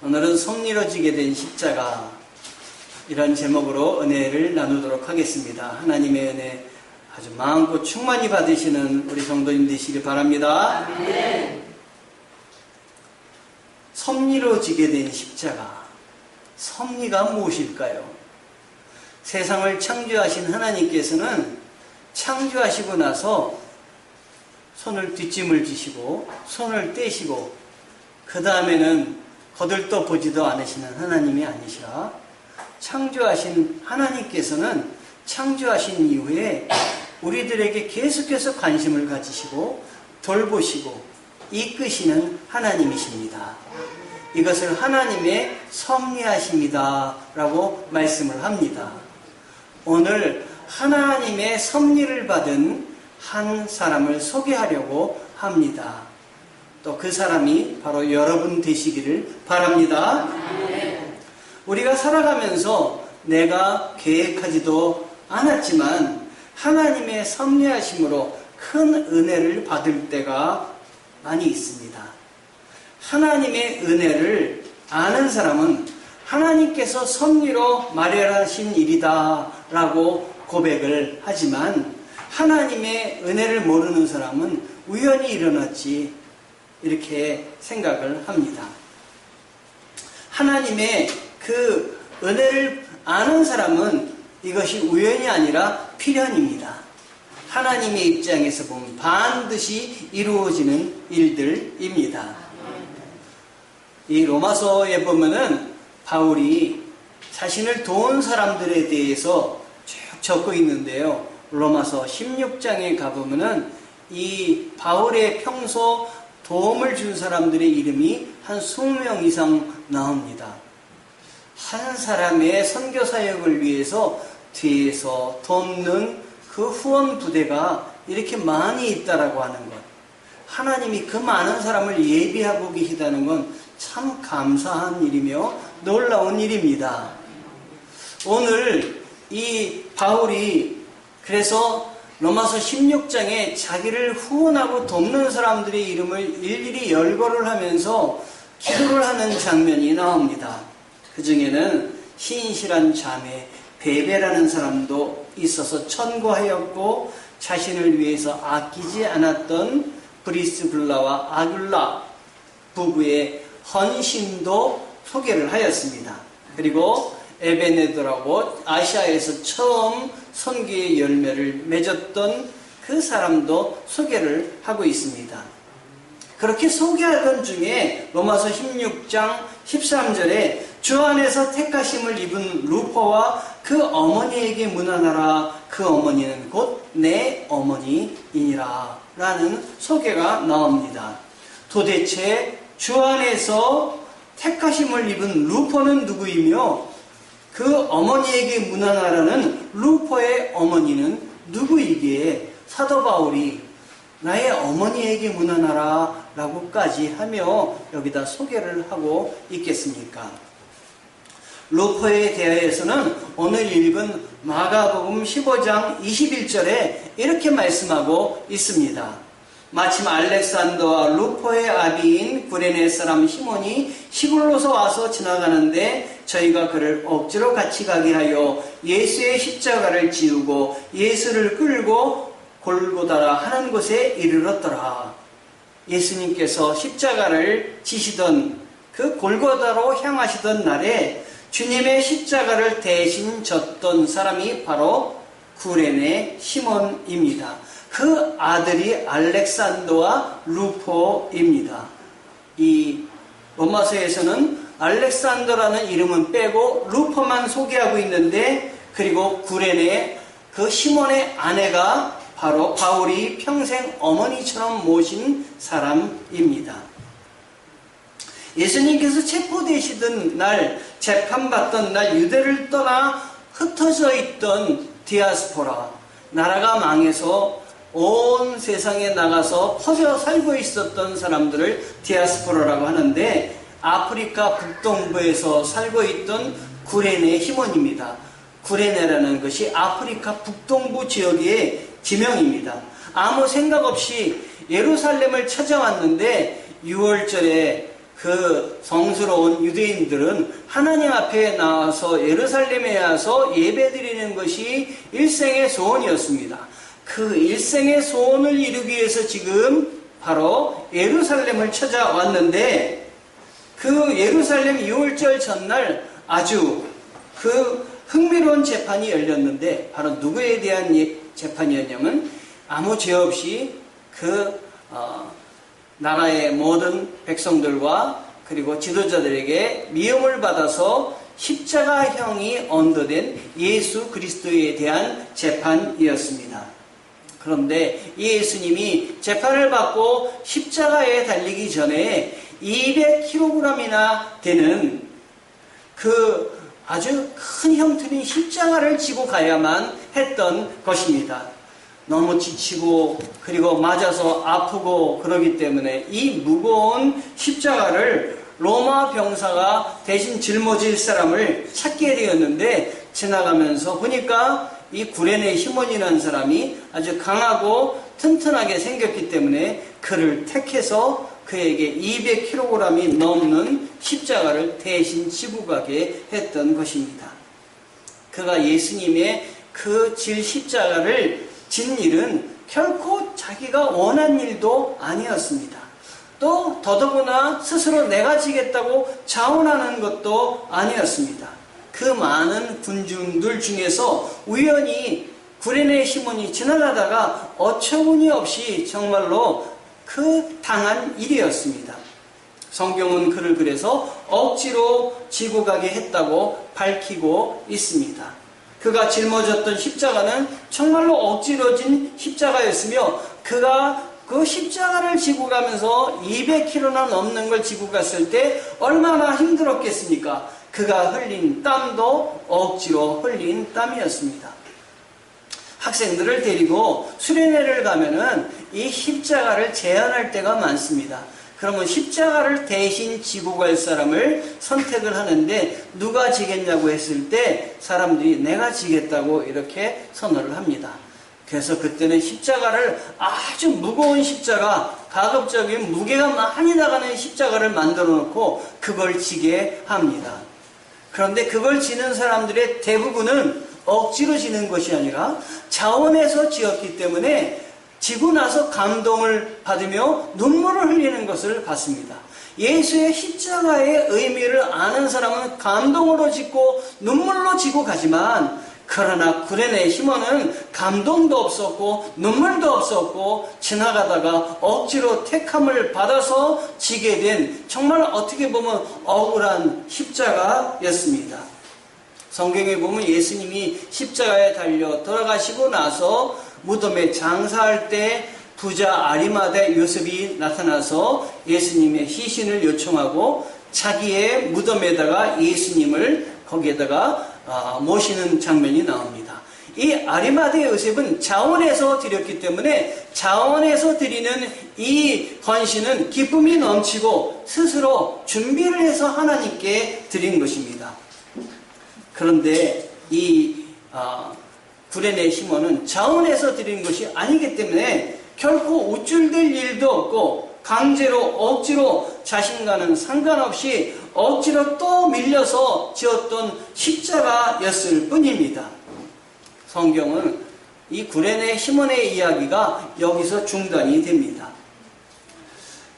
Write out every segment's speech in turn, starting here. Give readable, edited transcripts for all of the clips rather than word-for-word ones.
오늘은 섭리로 지게 된 십자가, 이런 제목으로 은혜를 나누도록 하겠습니다. 하나님의 은혜 아주 마음껏 충만히 받으시는 우리 성도님 되시길 바랍니다. 아멘. 섭리로 지게 된 십자가, 섭리가 무엇일까요? 세상을 창조하신 하나님께서는 창조하시고 나서 손을 뒷짐을 지시고 손을 떼시고 그 다음에는 거들떠 보지도 않으시는 하나님이 아니시라, 창조하신 하나님께서는 창조하신 이후에 우리들에게 계속해서 관심을 가지시고 돌보시고 이끄시는 하나님이십니다. 이것을 하나님의 섭리하심이다 라고 말씀을 합니다. 오늘 하나님의 섭리를 받은 한 사람을 소개하려고 합니다. 또 그 사람이 바로 여러분 되시기를 바랍니다. 우리가 살아가면서 내가 계획하지도 않았지만 하나님의 섭리하심으로 큰 은혜를 받을 때가 많이 있습니다. 하나님의 은혜를 아는 사람은 하나님께서 섭리로 마련하신 일이다 라고 고백을 하지만, 하나님의 은혜를 모르는 사람은 우연히 일어났지 이렇게 생각을 합니다. 하나님의 그 은혜를 아는 사람은 이것이 우연이 아니라 필연입니다. 하나님의 입장에서 보면 반드시 이루어지는 일들입니다. 이 로마서에 보면은 바울이 자신을 도운 사람들에 대해서 쭉 적고 있는데요. 로마서 16장에 가보면은 이 바울의 평소 도움을 준 사람들의 이름이 한 20명 이상 나옵니다. 한 사람의 선교 사역을 위해서 뒤에서 돕는 그 후원 부대가 이렇게 많이 있다라고 하는 것, 하나님이 그 많은 사람을 예비하고 계시다는 건 참 감사한 일이며 놀라운 일입니다. 오늘 이 바울이 그래서 로마서 16장에 자기를 후원하고 돕는 사람들의 이름을 일일이 열거를 하면서 기도를 하는 장면이 나옵니다. 그 중에는 신실한 자매 베베라는 사람도 있어서 천고하였고, 자신을 위해서 아끼지 않았던 브리스블라와 아굴라 부부의 헌신도 소개를 하였습니다. 그리고 에베네더라고 아시아에서 처음 선교의 열매를 맺었던 그 사람도 소개를 하고 있습니다. 그렇게 소개하던 중에 로마서 16장 13절에 주 안에서 택하심을 입은 루포와 그 어머니에게 문안하라, 그 어머니는 곧 내 어머니이니라 라는 소개가 나옵니다. 도대체 주 안에서 택하심을 입은 루포는 누구이며 그 어머니에게 문안하라는 루포의 어머니는 누구이기에 사도 바울이 나의 어머니에게 문안하라 라고까지 하며 여기다 소개를 하고 있겠습니까? 루포에 대하여서는 오늘 읽은 마가복음 15장 21절에 이렇게 말씀하고 있습니다. 마침 알렉산더와 루포의 아비인 구레네 사람 시몬이 시골로서 와서 지나가는데 저희가 그를 억지로 같이 가게 하여 예수의 십자가를 지우고 예수를 끌고 골고다라 하는 곳에 이르렀더라. 예수님께서 십자가를 지시던 그 골고다로 향하시던 날에 주님의 십자가를 대신 졌던 사람이 바로 구레네 시몬입니다. 그 아들이 알렉산더와 루포입니다. 이 로마서에서는 알렉산더라는 이름은 빼고 루포만 소개하고 있는데, 그리고 구레네 그 시몬의 아내가 바로 바울이 평생 어머니처럼 모신 사람입니다. 예수님께서 체포되시던 날, 재판받던 날 유대를 떠나 흩어져 있던 디아스포라, 나라가 망해서 온 세상에 나가서 퍼져 살고 있었던 사람들을 디아스포라라고 하는데, 아프리카 북동부에서 살고 있던 구레네 시몬입니다. 구레네라는 것이 아프리카 북동부 지역의 지명입니다. 아무 생각 없이 예루살렘을 찾아왔는데 6월절에 그 성스러운 유대인들은 하나님 앞에 나와서 예루살렘에 와서 예배드리는 것이 일생의 소원이었습니다. 그 일생의 소원을 이루기 위해서 지금 바로 예루살렘을 찾아왔는데, 그 예루살렘 유월절 전날 아주 그 흥미로운 재판이 열렸는데, 바로 누구에 대한 재판이었냐면 아무 죄 없이 그 나라의 모든 백성들과 그리고 지도자들에게 미움을 받아서 십자가형이 언도된 예수 그리스도에 대한 재판이었습니다. 그런데 예수님이 재판을 받고 십자가에 달리기 전에 200kg이나 되는 그 아주 큰 형틀인 십자가를 지고 가야만 했던 것입니다. 너무 지치고 그리고 맞아서 아프고 그러기 때문에 이 무거운 십자가를 로마 병사가 대신 짊어질 사람을 찾게 되었는데, 지나가면서 보니까 이 구레네 시몬이라는 사람이 아주 강하고 튼튼하게 생겼기 때문에 그를 택해서 그에게 200kg이 넘는 십자가를 대신 지고 가게 했던 것입니다. 그가 예수님의 그 질 십자가를 진 일은 결코 자기가 원한 일도 아니었습니다. 또 더더구나 스스로 내가 지겠다고 자원하는 것도 아니었습니다. 그 많은 군중들 중에서 우연히 구레네 시몬이 지나가다가 어처구니 없이 정말로 그 당한 일이었습니다. 성경은 그를 그래서 억지로 지고 가게 했다고 밝히고 있습니다. 그가 짊어졌던 십자가는 정말로 억지로 진 십자가였으며, 그가 그 십자가를 지고 가면서 200kg나 넘는 걸 지고 갔을 때 얼마나 힘들었겠습니까? 그가 흘린 땀도 억지로 흘린 땀이었습니다. 학생들을 데리고 수련회를 가면은 이 십자가를 제안할 때가 많습니다. 그러면 십자가를 대신 지고 갈 사람을 선택을 하는데, 누가 지겠냐고 했을 때 사람들이 내가 지겠다고 이렇게 선언을 합니다. 그래서 그때는 십자가를 아주 무거운 십자가, 가급적이면 무게가 많이 나가는 십자가를 만들어 놓고 그걸 지게 합니다. 그런데 그걸 지는 사람들의 대부분은 억지로 지는 것이 아니라 자원해서 지었기 때문에 지고 나서 감동을 받으며 눈물을 흘리는 것을 봤습니다. 예수의 십자가의 의미를 아는 사람은 감동으로 짓고 눈물로 지고 가지만, 그러나 구레네 시몬은 감동도 없었고 눈물도 없었고 지나가다가 억지로 택함을 받아서 지게 된, 정말 어떻게 보면 억울한 십자가였습니다. 성경에 보면 예수님이 십자가에 달려 돌아가시고 나서 무덤에 장사할 때 부자 아리마대 요셉이 나타나서 예수님의 시신을 요청하고 자기의 무덤에다가 예수님을 거기에다가 모시는 장면이 나옵니다. 이 아리마대 요셉은 자원해서 드렸기 때문에 자원해서 드리는 이 헌신은 기쁨이 넘치고 스스로 준비를 해서 하나님께 드린 것입니다. 그런데 이 구레네 시몬은 자원해서 드린 것이 아니기 때문에 결코 우쭐댈 일도 없고, 강제로 억지로 자신과는 상관없이 억지로 또 밀려서 지었던 십자가였을 뿐입니다. 성경은 이 구레네 시몬의 이야기가 여기서 중단이 됩니다.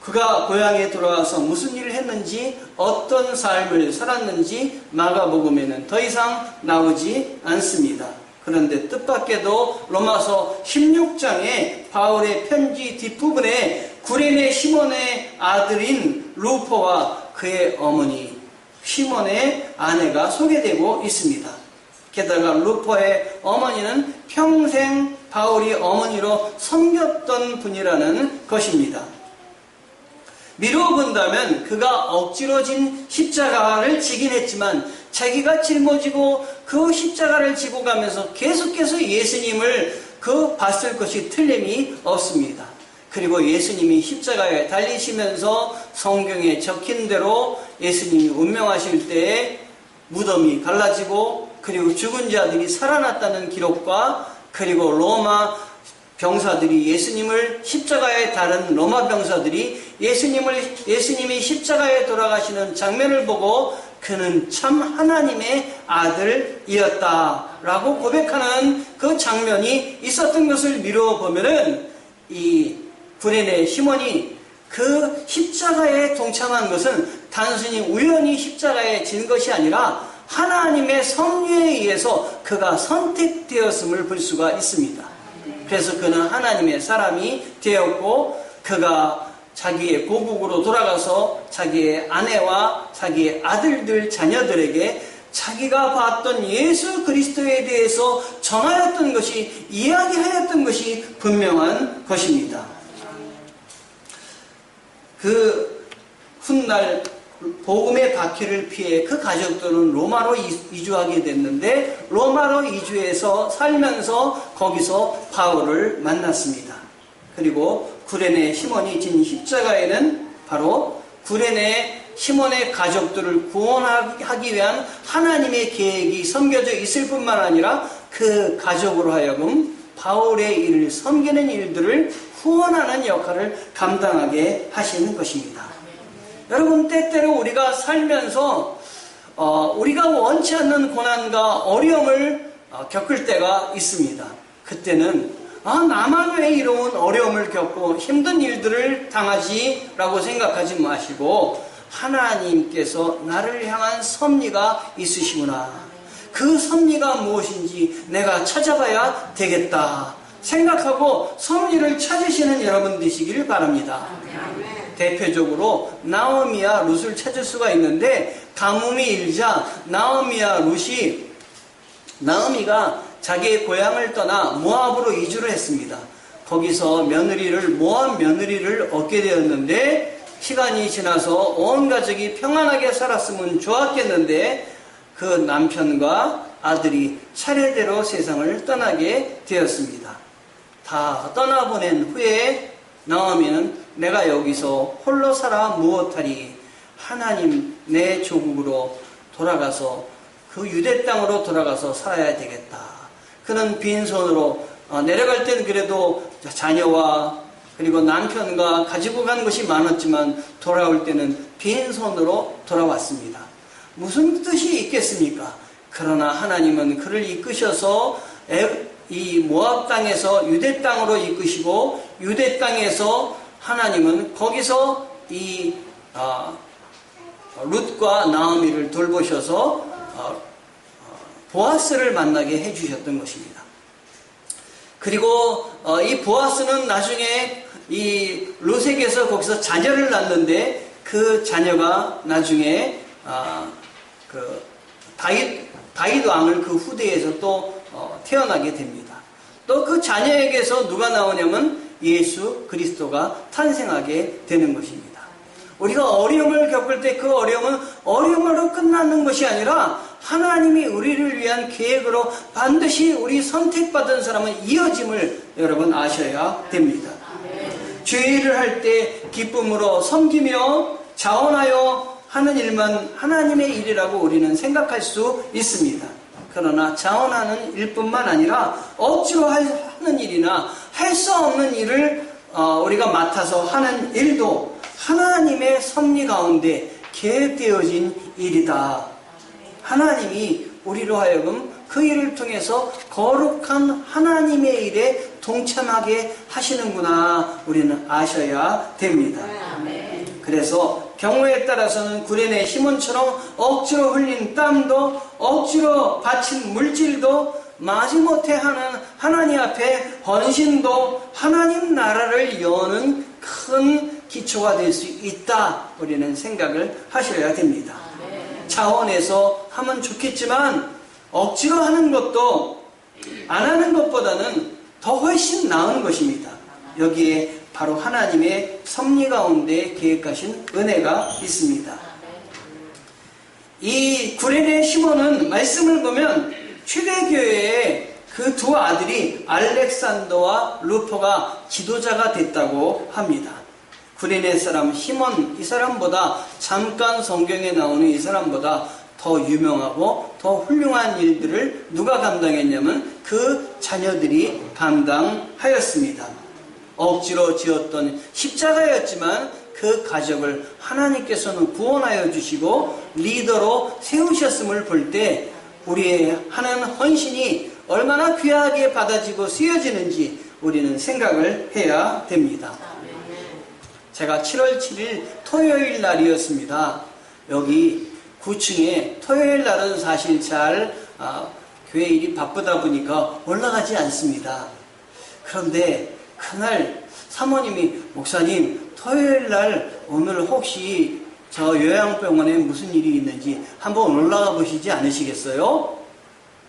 그가 고향에 돌아와서 무슨 일을 했는지, 어떤 삶을 살았는지 마가복음에는 더 이상 나오지 않습니다. 그런데 뜻밖에도 로마서 16장에 바울의 편지 뒷부분에 구레네 시몬의 아들인 루포와 그의 어머니 시몬의 아내가 소개되고 있습니다. 게다가 루포의 어머니는 평생 바울이 어머니로 섬겼던 분이라는 것입니다. 미루어 본다면 그가 억지로 진 십자가를 지긴 했지만 자기가 짊어지고 그 십자가를 지고 가면서 계속해서 예수님을 봤을 것이 틀림이 없습니다. 그리고 예수님이 십자가에 달리시면서 성경에 적힌 대로 예수님이 운명하실 때에 무덤이 갈라지고 그리고 죽은 자들이 살아났다는 기록과 그리고 로마 병사들이 예수님을 십자가에 다른 로마 병사들이 예수님이 십자가에 돌아가시는 장면을 보고 그는 참 하나님의 아들이었다라고 고백하는 그 장면이 있었던 것을 미루어 보면은 이 구레네 시몬이 그 십자가에 동참한 것은 단순히 우연히 십자가에 진 것이 아니라 하나님의 섭리에 의해서 그가 선택되었음을 볼 수가 있습니다. 그래서 그는 하나님의 사람이 되었고 그가 자기의 고국으로 돌아가서 자기의 아내와 자기의 아들들 자녀들에게 자기가 봤던 예수 그리스도에 대해서 전하였던 것이 이야기하였던 것이 분명한 것입니다. 그 훗날 복음의 바퀴를 피해 그 가족들은 로마로 이주하게 됐는데 로마로 이주해서 살면서 거기서 바울을 만났습니다. 그리고 구레네 시몬이 진 십자가에는 바로 구레네 시몬의 가족들을 구원하기 위한 하나님의 계획이 섬겨져 있을 뿐만 아니라 그 가족으로 하여금 바울의 일을 섬기는 일들을 후원하는 역할을 감당하게 하시는 것입니다. 여러분, 때때로 우리가 살면서 우리가 원치 않는 고난과 어려움을 겪을 때가 있습니다. 그때는 나만 왜 이런 어려움을 겪고 힘든 일들을 당하지? 라고 생각하지 마시고 하나님께서 나를 향한 섭리가 있으시구나. 그 섭리가 무엇인지 내가 찾아봐야 되겠다 생각하고 섭리를 찾으시는 여러분 되시기를 바랍니다. 대표적으로 나오미와 룻을 찾을 수가 있는데 가뭄이 일자 나오미와 룻이 나오미가 자기의 고향을 떠나 모압으로 이주를 했습니다. 거기서 모압 며느리를 얻게 되었는데 시간이 지나서 온 가족이 평안하게 살았으면 좋았겠는데 그 남편과 아들이 차례대로 세상을 떠나게 되었습니다. 다 떠나보낸 후에 나오미는 내가 여기서 홀로 살아 무엇하리? 하나님 내 조국으로 돌아가서 그 유대 땅으로 돌아가서 살아야 되겠다. 그는 빈손으로 내려갈 땐 그래도 자녀와 그리고 남편과 가지고 간 것이 많았지만 돌아올 때는 빈손으로 돌아왔습니다. 무슨 뜻이 있겠습니까? 그러나 하나님은 그를 이끄셔서 이 모압 땅에서 유대 땅으로 이끄시고 유대 땅에서 하나님은 거기서 이 룻과 나오미를 돌보셔서 보아스를 만나게 해주셨던 것입니다. 그리고 이 보아스는 나중에 이 룻에게서 거기서 자녀를 낳는데 그 자녀가 나중에 그 다윗 왕을 그 후대에서 또 태어나게 됩니다. 또 그 자녀에게서 누가 나오냐면 예수 그리스도가 탄생하게 되는 것입니다. 우리가 어려움을 겪을 때 그 어려움은 어려움으로 끝나는 것이 아니라 하나님이 우리를 위한 계획으로 반드시 우리 선택받은 사람은 이어짐을 여러분 아셔야 됩니다. 주의 일을 할 때 기쁨으로 섬기며 자원하여 하는 일만 하나님의 일이라고 우리는 생각할 수 있습니다. 그러나 자원하는 일뿐만 아니라 억지로 하는 일이나 할 수 없는 일을 우리가 맡아서 하는 일도 하나님의 섭리 가운데 계획되어진 일이다. 하나님이 우리로 하여금 그 일을 통해서 거룩한 하나님의 일에 동참하게 하시는구나 우리는 아셔야 됩니다. 그래서 경우에 따라서는 구레네 시몬처럼 억지로 흘린 땀도 억지로 바친 물질도 마지못해 하는 하나님 앞에 헌신도 하나님 나라를 여는 큰 기초가 될 수 있다 우리는 생각을 하셔야 됩니다. 차원에서 하면 좋겠지만 억지로 하는 것도 안 하는 것보다는 더 훨씬 나은 것입니다. 여기에 바로 하나님의 섭리 가운데 계획하신 은혜가 있습니다. 이 구레네 시몬은 말씀을 보면 초대교회의 그 두 아들이 알렉산더와 루포가 지도자가 됐다고 합니다. 구레네 사람 시몬 이 사람보다 잠깐 성경에 나오는 이 사람보다 더 유명하고 더 훌륭한 일들을 누가 감당했냐면 그 자녀들이 감당하였습니다. 억지로 지었던 십자가였지만 그 가족을 하나님께서는 구원하여 주시고 리더로 세우셨음을 볼 때 우리의 하는 헌신이 얼마나 귀하게 받아지고 쓰여지는지 우리는 생각을 해야 됩니다. 제가 7월 7일 토요일 날이었습니다. 여기 9층에 토요일 날은 사실 잘 교회 일이 바쁘다 보니까 올라가지 않습니다. 그런데 그날 사모님이 목사님 토요일 날 오늘 혹시 저 요양병원에 무슨 일이 있는지 한번 올라가 보시지 않으시겠어요?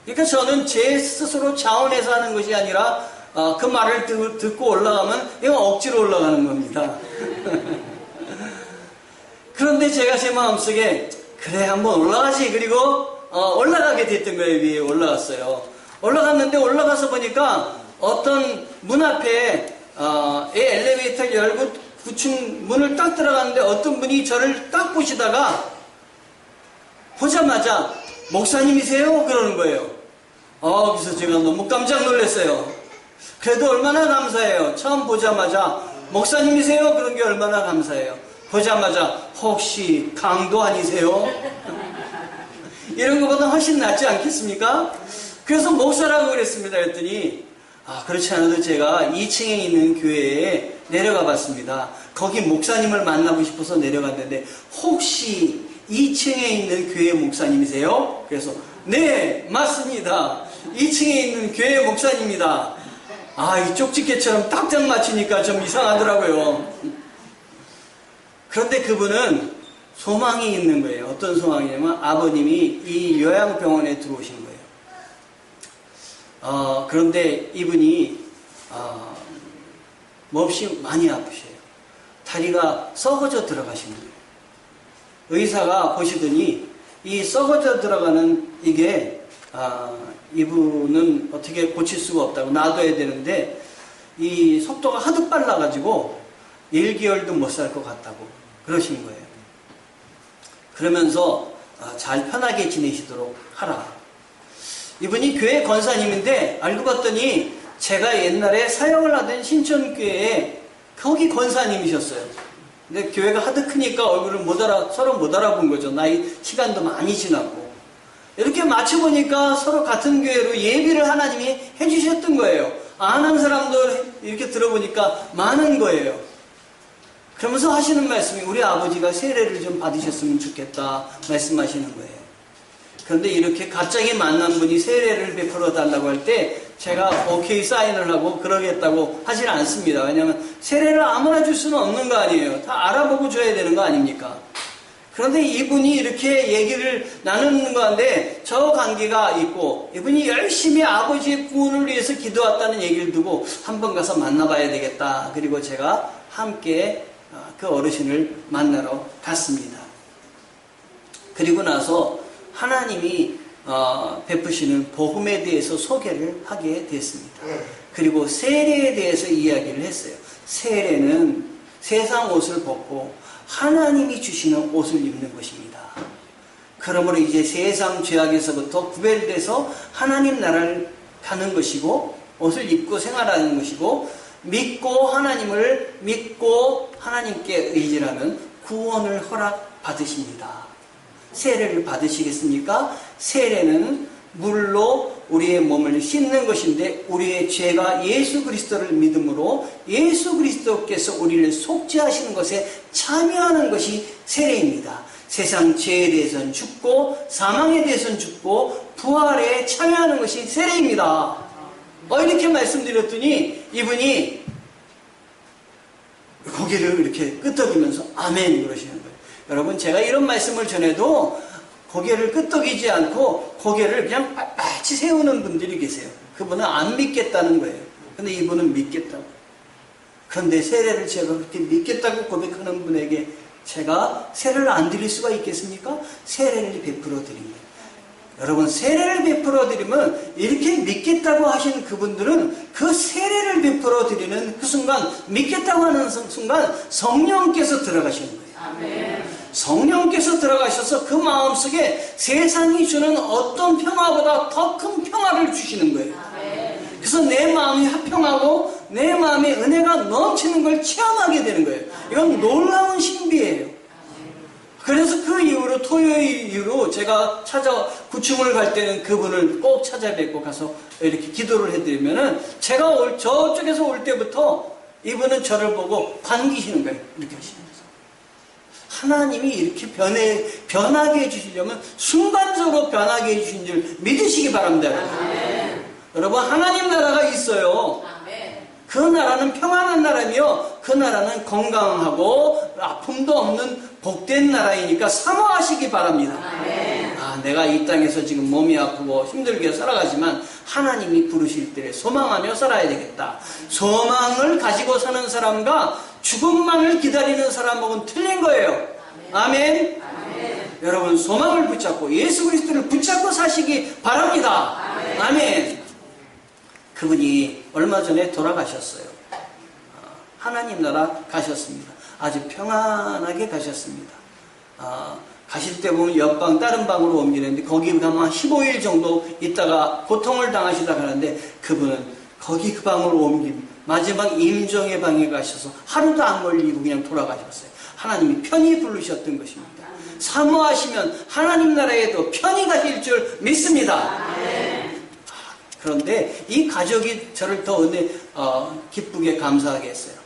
그러니까 저는 제 스스로 자원해서 하는 것이 아니라 그 말을 듣고 올라가면 이건 억지로 올라가는 겁니다. 그런데 제가 제 마음속에 그래 한번 올라가지 그리고 올라가게 됐던 거예요. 위에 올라갔어요. 올라갔는데 올라가서 보니까 어떤 문 앞에 엘리베이터 열고 9층 문을 딱 들어갔는데 어떤 분이 저를 딱 보시다가 보자마자 목사님이세요? 그러는 거예요. 그래서 제가 너무 깜짝 놀랐어요. 그래도 얼마나 감사해요. 처음 보자마자 목사님이세요? 그런 게 얼마나 감사해요. 보자마자 혹시 강도 아니세요? 이런 것보다 훨씬 낫지 않겠습니까? 그래서 목사라고 그랬습니다. 그랬더니 그렇지 않아도 제가 2층에 있는 교회에 내려가 봤습니다. 거기 목사님을 만나고 싶어서 내려갔는데 혹시 2층에 있는 교회 목사님이세요? 그래서 네 맞습니다. 2층에 있는 교회 목사님입니다. 이 쪽집게처럼 딱딱 맞추니까 좀 이상하더라고요. 그런데 그분은 소망이 있는 거예요. 어떤 소망이냐면 아버님이 이 요양병원에 들어오신 거예요. 그런데 이분이 몹시 많이 아프셔요. 다리가 썩어져 들어가신 거예요. 의사가 보시더니 이 썩어져 들어가는 이게 이분은 어떻게 고칠 수가 없다고 놔둬야 되는데 이 속도가 하도 빨라가지고 1개월도 못 살 것 같다고 그러시는 거예요. 그러면서 잘 편하게 지내시도록 하라. 이분이 교회 권사님인데 알고 봤더니 제가 옛날에 사역을 하던 신천교회에 거기 권사님이셨어요. 근데 교회가 하도 크니까 얼굴을 서로 못 알아본 거죠. 시간도 많이 지났고. 이렇게 맞춰보니까 서로 같은 교회로 예비를 하나님이 해주셨던 거예요. 아는 사람도 이렇게 들어보니까 많은 거예요. 그러면서 하시는 말씀이 우리 아버지가 세례를 좀 받으셨으면 좋겠다 말씀하시는 거예요. 그런데 이렇게 갑자기 만난 분이 세례를 베풀어 달라고 할 때 제가 오케이 사인을 하고 그러겠다고 하지는 않습니다. 왜냐하면 세례를 아무나 줄 수는 없는 거 아니에요. 다 알아보고 줘야 되는 거 아닙니까? 그런데 이분이 이렇게 얘기를 나누는 건데 저 관계가 있고 이분이 열심히 아버지의 구원을 위해서 기도했다는 얘기를 두고 한번 가서 만나봐야 되겠다. 그리고 제가 함께 그 어르신을 만나러 갔습니다. 그리고 나서 하나님이 베푸시는 복음에 대해서 소개를 하게 됐습니다. 그리고 세례에 대해서 이야기를 했어요. 세례는 세상 옷을 벗고 하나님이 주시는 옷을 입는 것입니다. 그러므로 이제 세상 죄악에서부터 구별돼서 하나님 나라를 가는 것이고 옷을 입고 생활하는 것이고 믿고 하나님을 믿고 하나님께 의지하는 구원을 허락받으십니다. 세례를 받으시겠습니까? 세례는 물로 우리의 몸을 씻는 것인데 우리의 죄가 예수 그리스도를 믿음으로 예수 그리스도께서 우리를 속죄하시는 것에 참여하는 것이 세례입니다. 세상 죄에 대해서는 죽고 사망에 대해서는 죽고 부활에 참여하는 것이 세례입니다. 이렇게 말씀드렸더니 이분이 고개를 이렇게 끄덕이면서 아멘 그러시는 거예요. 여러분 제가 이런 말씀을 전해도 고개를 끄덕이지 않고 고개를 그냥 빳빳이 세우는 분들이 계세요. 그분은 안 믿겠다는 거예요. 근데 이분은 믿겠다고. 그런데 세례를 제가 그렇게 믿겠다고 고백하는 분에게 제가 세례를 안 드릴 수가 있겠습니까? 세례를 베풀어 드린 거예요. 여러분 세례를 베풀어 드리면 이렇게 믿겠다고 하신 그분들은 그 세례를 베풀어 드리는 그 순간 믿겠다고 하는 순간 성령께서 들어가시는 거예요. 아멘. 성령께서 들어가셔서 그 마음속에 세상이 주는 어떤 평화보다 더 큰 평화를 주시는 거예요. 그래서 내 마음이 화평하고 내 마음에 은혜가 넘치는 걸 체험하게 되는 거예요. 이건 놀라운 신비예요. 그래서 그 이후로 토요일 이후로 제가 구충을 갈 때는 그분을 꼭 찾아뵙고 가서 이렇게 기도를 해드리면은 제가 저쪽에서 올 때부터 이분은 저를 보고 반기시는 거예요. 이렇게 하시면서. 하나님이 이렇게 변하게 해주시려면 순간적으로 변하게 해주신 줄 믿으시기 바랍니다. 여러분, 하나님 나라가 있어요. 그 나라는 평안한 나라며 그 나라는 건강하고 아픔도 없는 복된 나라이니까 사모하시기 바랍니다. 내가 이 땅에서 지금 몸이 아프고 힘들게 살아가지만 하나님이 부르실 때에 소망하며 살아야 되겠다. 소망을 가지고 사는 사람과 죽음만을 기다리는 사람하고는 틀린 거예요. 아멘. 여러분, 소망을 붙잡고 예수 그리스도를 붙잡고 사시기 바랍니다. 아멘. 그분이 얼마 전에 돌아가셨어요. 하나님 나라 가셨습니다. 아주 평안하게 가셨습니다. 가실 때 보면 옆방 다른 방으로 옮기는데 거기 가면 한 15일 정도 있다가 고통을 당하시다 가는데 그분은 거기 그 방으로 옮긴 마지막 임종의 방에 가셔서 하루도 안 걸리고 그냥 돌아가셨어요. 하나님이 편히 부르셨던 것입니다. 사모하시면 하나님 나라에도 편히 가실 줄 믿습니다. 그런데 이 가족이 저를 더 기쁘게 감사하게 했어요.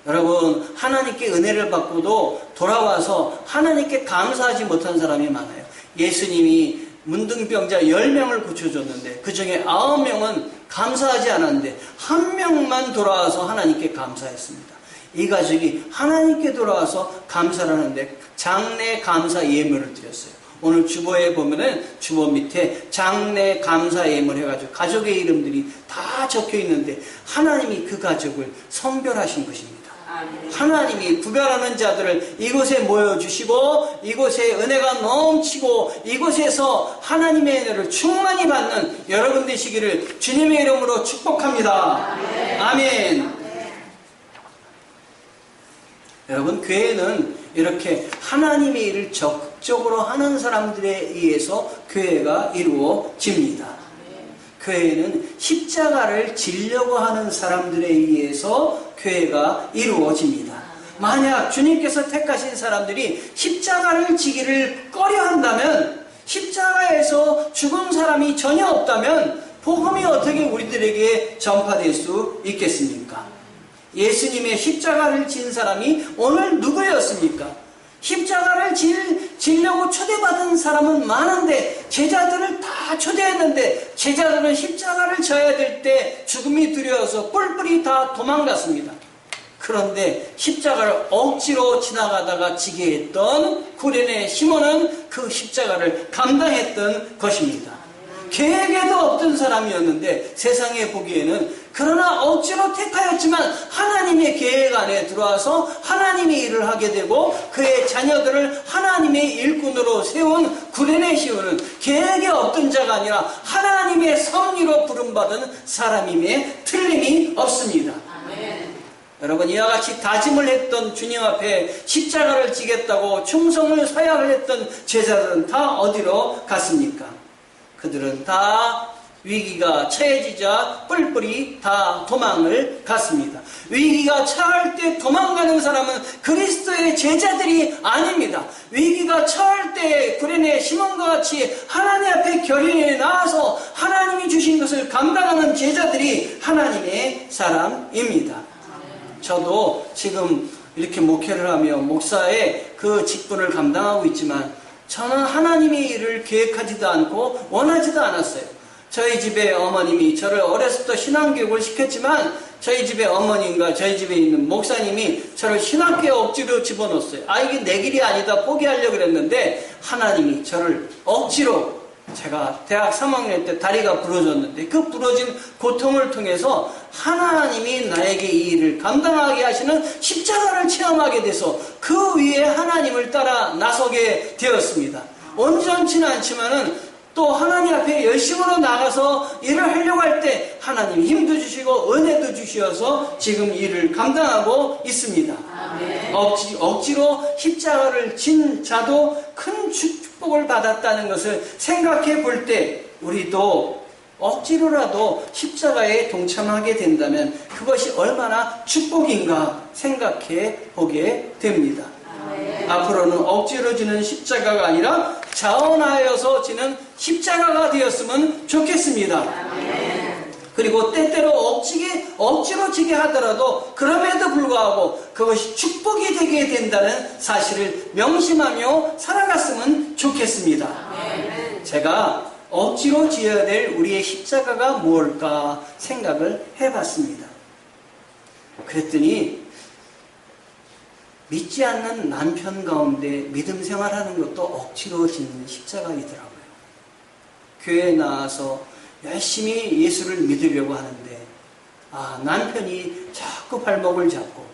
여러분, 하나님께 은혜를 받고도 돌아와서 하나님께 감사하지 못한 사람이 많아요. 예수님이 문둥병자 10명을 고쳐줬는데 그 중에 9명은 감사하지 않았는데 1명만 돌아와서 하나님께 감사했습니다. 이 가족이 하나님께 돌아와서 감사를 하는데 장례 감사 예물을 드렸어요. 오늘 주보에 보면은 주보 밑에 장례 감사 예물 해가지고 가족의 이름들이 다 적혀 있는데 하나님이 그 가족을 선별하신 것입니다. 하나님이 구별하는 자들을 이곳에 모여주시고 이곳에 은혜가 넘치고 이곳에서 하나님의 은혜를 충만히 받는 여러분 되시기를 주님의 이름으로 축복합니다. 아멘. 여러분, 교회는 이렇게 하나님의 일을 적극적으로 하는 사람들에 의해서 교회가 이루어집니다. 교회는 십자가를 지려고 하는 사람들에 의해서 교회가 이루어집니다. 만약 주님께서 택하신 사람들이 십자가를 지기를 꺼려한다면, 십자가에서 죽은 사람이 전혀 없다면 복음이 어떻게 우리들에게 전파될 수 있겠습니까? 예수님의 십자가를 진 사람이 오늘 누구였습니까? 십자가를 지려고 초대받은 사람은 많은데 제자들을 다 초대했는데 제자들은 십자가를 져야 될 때 죽음이 두려워서 뿔뿔이 다 도망갔습니다. 그런데 십자가를 억지로 지나가다가 지게 했던 구레네 시몬은 그 십자가를 감당했던 것입니다. 계획에도 없던 사람이었는데 세상에 보기에는, 그러나 억지로 택하였지만 하나님의 계획 안에 들어와서 하나님의 일을 하게 되고 그의 자녀들을 하나님의 일꾼으로 세운 구레네 시몬은 계획에 없던 자가 아니라 하나님의 섭리로 부름받은 사람임에 틀림이 없습니다. 여러분, 이와 같이 다짐을 했던 주님 앞에 십자가를 지겠다고 충성을 서약을 했던 제자들은 다 어디로 갔습니까? 그들은 다 위기가 처해지자 뿔뿔이 다 도망을 갔습니다. 위기가 처할 때 도망가는 사람은 그리스도의 제자들이 아닙니다. 위기가 처할 때 구레네 시몬과 같이 하나님 앞에 결의에 나와서 하나님이 주신 것을 감당하는 제자들이 하나님의 사람입니다. 저도 지금 이렇게 목회를 하며 목사의 그 직분을 감당하고 있지만 저는 하나님의 일을 계획하지도 않고 원하지도 않았어요. 저희 집에 어머님이 저를 어렸을 때 신앙교육을 시켰지만 저희 집에 어머님과 저희 집에 있는 목사님이 저를 신학교에 억지로 집어넣었어요. 이게 내 길이 아니다 포기하려고 그랬는데 하나님이 저를 억지로, 제가 대학 3학년 때 다리가 부러졌는데 그 부러진 고통을 통해서 하나님이 나에게 이 일을 감당하게 하시는 십자가를 체험하게 돼서 그 위에 하나님을 따라 나서게 되었습니다. 온전치는 않지만은 또 하나님 앞에 열심으로 나가서 일을 하려고 할 때 하나님 힘도 주시고 은혜도 주셔서 지금 일을 감당하고 있습니다. 억지로 십자가를 진 자도 큰 축복을 받았다는 것을 생각해 볼 때 우리도 억지로라도 십자가에 동참하게 된다면 그것이 얼마나 축복인가 생각해 보게 됩니다. 앞으로는 억지로 지는 십자가가 아니라 자원하여서 지는 십자가가 되었으면 좋겠습니다. 그리고 때때로 억지로 지게 하더라도 그럼에도 불구하고 그것이 축복이 되게 된다는 사실을 명심하며 살아갔으면 좋겠습니다. 제가 억지로 지어야 될 우리의 십자가가 무엇일까 생각을 해봤습니다. 그랬더니 믿지 않는 남편 가운데 믿음 생활하는 것도 억지로 짓는 십자가이더라고요. 교회에 나와서 열심히 예수를 믿으려고 하는데 남편이 자꾸 발목을 잡고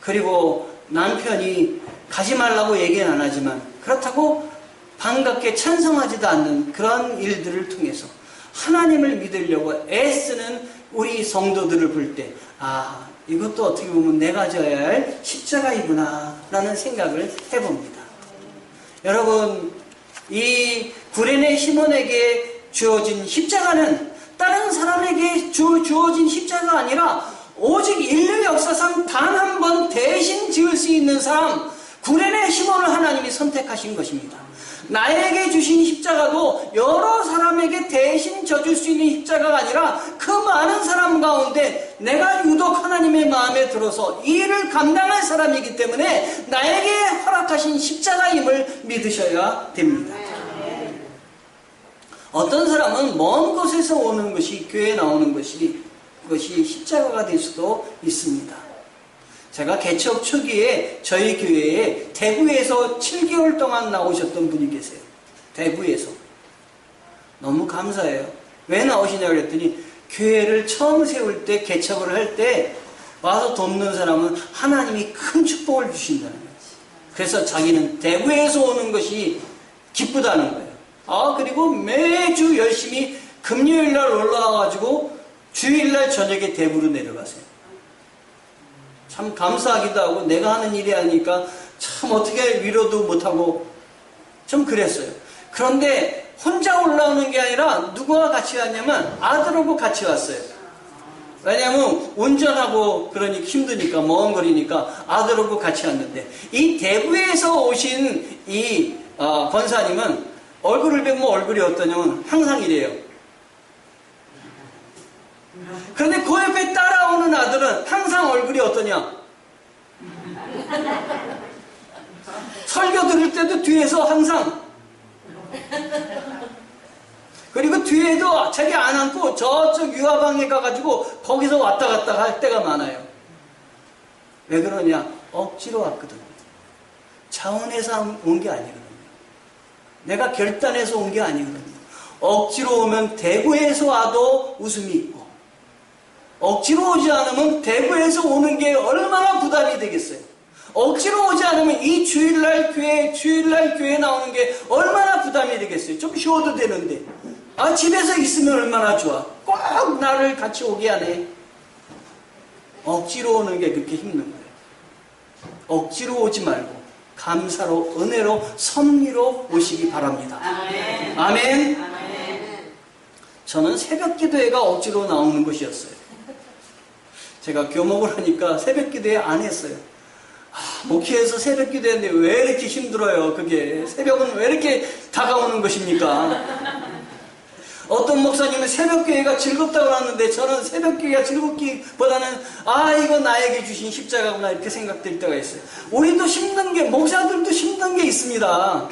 그리고 남편이 가지 말라고 얘기는 안 하지만 그렇다고 반갑게 찬성하지도 않는 그런 일들을 통해서 하나님을 믿으려고 애쓰는 우리 성도들을 볼 때 이것도 어떻게 보면 내가 져야 할 십자가이구나 라는 생각을 해봅니다. 여러분, 이 구레네 시몬에게 주어진 십자가는 다른 사람에게 주어진 십자가가 아니라 오직 인류 역사상 단 한 번 대신 지을 수 있는 사람 구레네 시몬을 하나님이 선택하신 것입니다. 나에게 주신 십자가도 여러 사람에게 대신 져줄 수 있는 십자가가 아니라 그 많은 사람 가운데 내가 유독 하나님의 마음에 들어서 이 일을 감당할 사람이기 때문에 나에게 허락하신 십자가임을 믿으셔야 됩니다. 어떤 사람은 먼 곳에서 오는 것이 교회에 나오는 것이 그것이 십자가가 될 수도 있습니다. 제가 개척 초기에 저희 교회에 대구에서 7개월 동안 나오셨던 분이 계세요. 대구에서. 너무 감사해요. 왜 나오시냐고 그랬더니 교회를 처음 세울 때 개척을 할 때 와서 돕는 사람은 하나님이 큰 축복을 주신다는 거지. 그래서 자기는 대구에서 오는 것이 기쁘다는 거예요. 그리고 매주 열심히 금요일날 올라와가지고 주일날 저녁에 대구로 내려가세요. 참 감사하기도 하고 내가 하는 일이 아니니까 참 어떻게 위로도 못하고 좀 그랬어요. 그런데 혼자 올라오는 게 아니라 누구와 같이 왔냐면 아들하고 같이 왔어요. 왜냐하면 운전하고 그러니 힘드니까 먼 거리니까 아들하고 같이 왔는데 이 대구에서 오신 이 권사님은 얼굴을 보면 얼굴이 어떠냐면 항상 이래요. 그런데 그 옆에 따라오는 아들은 항상 얼굴이 어떠냐? 설교 들을 때도 뒤에서 항상 그리고 뒤에도 자기 안 앉고 저쪽 유아방에 가가지고 거기서 왔다 갔다 할 때가 많아요. 왜 그러냐? 억지로 왔거든요. 자원해서 온 게 아니거든요. 내가 결단해서 온 게 아니거든요. 억지로 오면 대구에서 와도 웃음이 있고 억지로 오지 않으면 대구에서 오는 게 얼마나 부담이 되겠어요. 억지로 오지 않으면 이 주일날 교회 나오는 게 얼마나 부담이 되겠어요. 좀 쉬어도 되는데 집에서 있으면 얼마나 좋아. 꼭 나를 같이 오게 하네. 억지로 오는 게 그렇게 힘든 거예요. 억지로 오지 말고 감사로 은혜로 섭리로 오시기 바랍니다. 아멘. 아멘. 저는 새벽 기도회가 억지로 나오는 것이었어요. 제가 교목을 하니까 새벽 기도회 안 했어요. 목회에서 새벽 기도회인데 왜 이렇게 힘들어요? 그게 새벽은 왜 이렇게 다가오는 것입니까? 어떤 목사님은 새벽 교회가 즐겁다고 하는데 저는 새벽 교회가 즐겁기보다는 이거 나에게 주신 십자가구나 이렇게 생각될 때가 있어요. 우리도 힘든 게 목사들도 힘든 게 있습니다.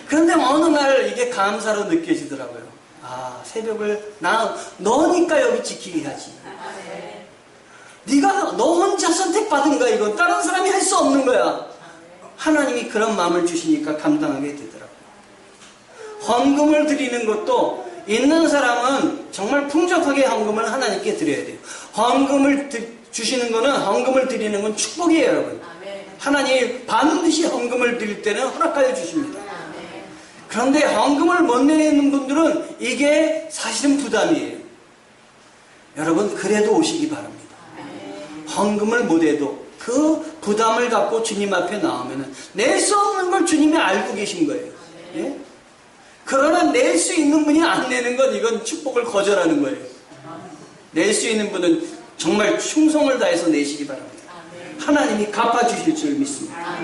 그런데 어느 날 이게 감사로 느껴지더라고요. 새벽을 너니까 여기 지키게 하지. 네가 너 혼자 선택받은 거야. 이건 다른 사람이 할 수 없는 거야. 하나님이 그런 마음을 주시니까 감당하게 되더라고요. 헌금을 드리는 것도 있는 사람은 정말 풍족하게 헌금을 하나님께 드려야 돼요. 헌금을 주시는 거는 헌금을 드리는 건 축복이에요, 여러분. 하나님 반드시 헌금을 드릴 때는 허락하여 주십니다. 그런데 헌금을 못 내는 분들은 이게 사실은 부담이에요. 여러분, 그래도 오시기 바랍니다. 헌금을 못해도 그 부담을 갖고 주님 앞에 나오면 낼 수 없는 걸 주님이 알고 계신 거예요. 예? 그러나 낼 수 있는 분이 안 내는 건 이건 축복을 거절하는 거예요. 낼 수 있는 분은 정말 충성을 다해서 내시기 바랍니다. 하나님이 갚아주실 줄 믿습니다.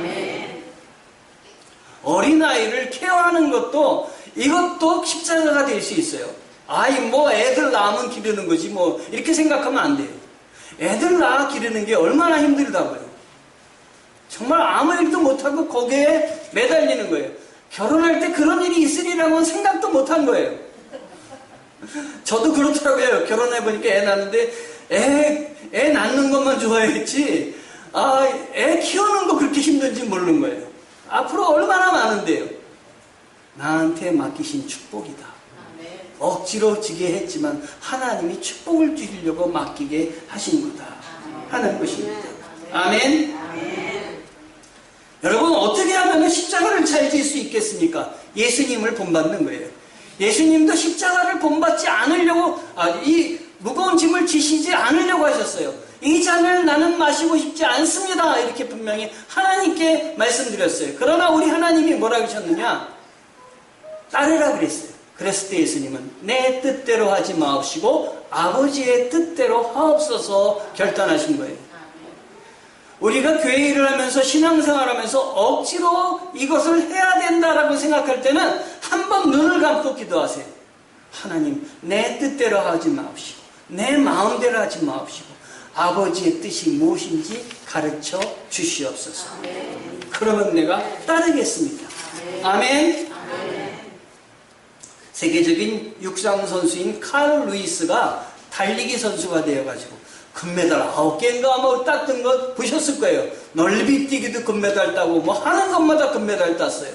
어린아이를 케어하는 것도 이것도 십자가가 될 수 있어요. 아이 뭐 애들 낳으면 기르는 거지 뭐 이렇게 생각하면 안 돼요. 애들 낳아 기르는 게 얼마나 힘들다고요. 정말 아무 일도 못하고 거기에 매달리는 거예요. 결혼할 때 그런 일이 있으리라고는 생각도 못한 거예요. 저도 그렇더라고요. 결혼해보니까 애 낳는데 애 낳는 것만 좋아했지 애 키우는 거 그렇게 힘든지 모르는 거예요. 앞으로 얼마나 많은데요. 나한테 맡기신 축복이다. 억지로 지게 했지만 하나님이 축복을 주시려고 맡기게 하신 거다 하는 것입니다. 아멘. 여러분, 어떻게 하면 십자가를 잘 질 수 있겠습니까? 예수님을 본받는 거예요. 예수님도 십자가를 본받지 않으려고 이 무거운 짐을 지시지 않으려고 하셨어요. 이 잔을 나는 마시고 싶지 않습니다. 이렇게 분명히 하나님께 말씀드렸어요. 그러나 우리 하나님이 뭐라고 하셨느냐? 따르라 그랬어요. 그랬을 때 예수님은 내 뜻대로 하지 마옵시고 아버지의 뜻대로 하옵소서 결단하신 거예요. 우리가 교회 일을 하면서 신앙생활하면서 억지로 이것을 해야 된다라고 생각할 때는 한번 눈을 감고 기도하세요. 하나님, 내 뜻대로 하지 마옵시고 내 마음대로 하지 마옵시고 아버지의 뜻이 무엇인지 가르쳐 주시옵소서. 그러면 내가 따르겠습니다. 아멘. 세계적인 육상 선수인 칼 루이스가 달리기 선수가 되어가지고 금메달 9개인가 뭐 땄던 거 보셨을 거예요. 넓이 뛰기도 금메달 따고 뭐 하는 것마다 금메달 땄어요.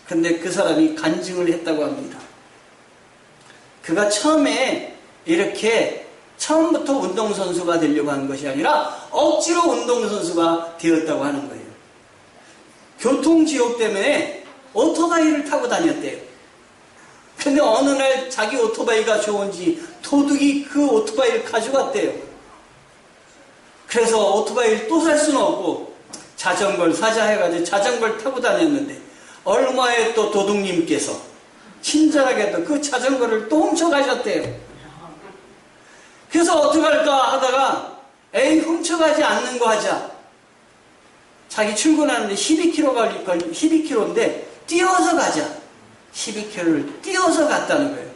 근데 그 사람이 간증을 했다고 합니다. 그가 처음에 이렇게 처음부터 운동선수가 되려고 하는 것이 아니라 억지로 운동선수가 되었다고 하는 거예요. 교통지옥 때문에 오토바이를 타고 다녔대요. 근데 어느 날 자기 오토바이가 좋은지 도둑이 그 오토바이를 가져갔대요. 그래서 오토바이를 또 살 수는 없고 자전거를 사자 해가지고 자전거를 타고 다녔는데 얼마에 또 도둑님께서 친절하게도 그 자전거를 또 훔쳐가셨대요. 그래서 어떡할까 하다가 에이 훔쳐가지 않는 거 하자. 자기 출근하는데 12km인데 뛰어서 가자. 12km를 뛰어서 갔다는 거예요.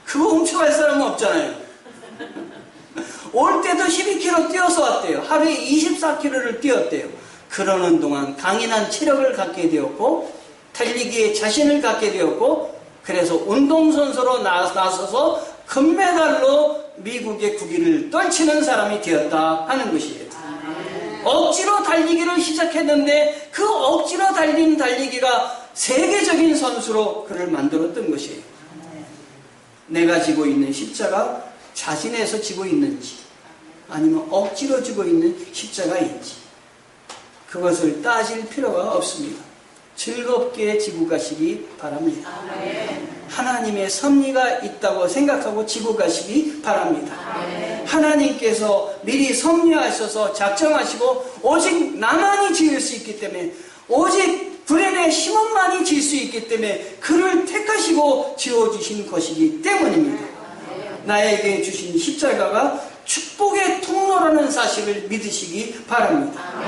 그거 훔쳐갈 사람은 없잖아요. 올 때도 12km 뛰어서 왔대요. 하루에 24km를 뛰었대요. 그러는 동안 강인한 체력을 갖게 되었고 달리기에 자신을 갖게 되었고 그래서 운동선수로 나서서 금메달로 미국의 국위를 떨치는 사람이 되었다 하는 것이에요. 억지로 달리기를 시작했는데 그 억지로 달린 달리기가 세계적인 선수로 그를 만들었던 것이에요. 내가 지고 있는 십자가 자신에서 지고 있는지 아니면 억지로 지고 있는 십자가인지 그것을 따질 필요가 없습니다. 즐겁게 지고 가시기 바랍니다. 하나님의 섭리가 있다고 생각하고 지고 가시기 바랍니다. 하나님께서 미리 섭리하셔서 작정하시고 오직 나만이 지을 수 있기 때문에 오직 브레의 시몬만이 질 수 있기 때문에 그를 택하시고 지어주신 것이기 때문입니다. 나에게 주신 십자가가 축복의 통로라는 사실을 믿으시기 바랍니다.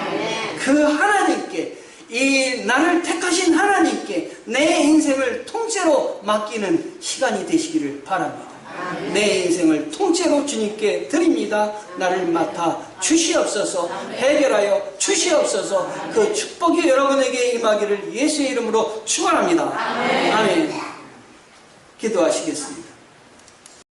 그 하나님께 이 나를 택하신 하나님께 내 인생을 통째로 맡기는 시간이 되시기를 바랍니다. 내 인생을 통째로 주님께 드립니다. 나를 맡아 주시옵소서. 해결하여 주시옵소서. 그 축복이 여러분에게 임하기를 예수의 이름으로 축원합니다. 아멘. 기도하시겠습니다.